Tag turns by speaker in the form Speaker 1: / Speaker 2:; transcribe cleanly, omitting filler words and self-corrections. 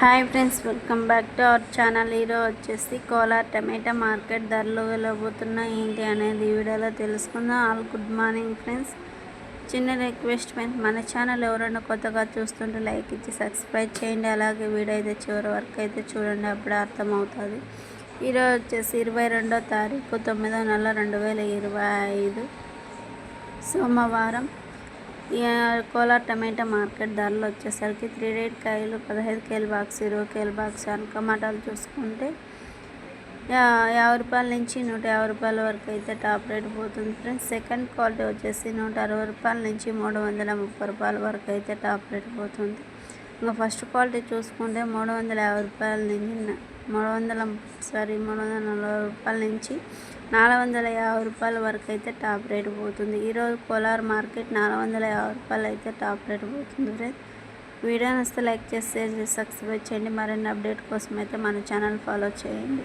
Speaker 1: Hi friends, welcome back to our channel. ఈరోజు వచ్చేసి కోలార్ టమాటా market ధరలు వెళ్ళబోతున్నా ఏంటి అనేది ఈ వీడియోలో తెలుసుకుందాం. All good morning friends. చిన్న రిక్వెస్ట్ ఫ్రెండ్స్, మన ఛానల్ ఎవరైనా కొత్తగా చూస్తుంటే లైక్ ఇచ్చి సబ్స్క్రైబ్ చేయండి. అలాగే వీడియో అయితే చివరి వరకు అయితే చూడండి, అప్పుడే అర్థమవుతుంది. ఈరోజు వచ్చేసి 22వ తారీఖు 9వ నెల 2025 సోమవారం. కోలార్ టమాటా మార్కెట్ ధరలు వచ్చేసరికి 3 రేట్ కాయలు 15 కేల బాక్స్, 20 కేల బాక్స్. టమాటాలు చూసుకుంటే 50 రూపాయల నుంచి 150 రూపాయల వరకు అయితే టాప్ రేట్ పోతుంది ఫ్రెండ్స్. సెకండ్ క్వాలిటీ వచ్చేసి 160 రూపాయల నుంచి 330 రూపాయల వరకు అయితే టాప్ రేట్ పోతుంది. ఇంకా ఫస్ట్ క్వాలిటీ చూసుకుంటే 350 రూపాయల నుంచి 340 రూపాయల నుంచి 450 రూపాయల వరకు అయితే టాప్ రేట్ పోతుంది. ఈరోజు కోలార్ మార్కెట్ 450 రూపాయలు అయితే టాప్ రేట్ పోతుంది ఫ్రెండ్స్. వీడియో నచ్చితే లైక్ చేసి షేర్ చేసి సబ్స్క్రైబ్ చేయండి. మరిన్ని అప్డేట్ కోసం అయితే మన ఛానల్ ఫాలో చేయండి.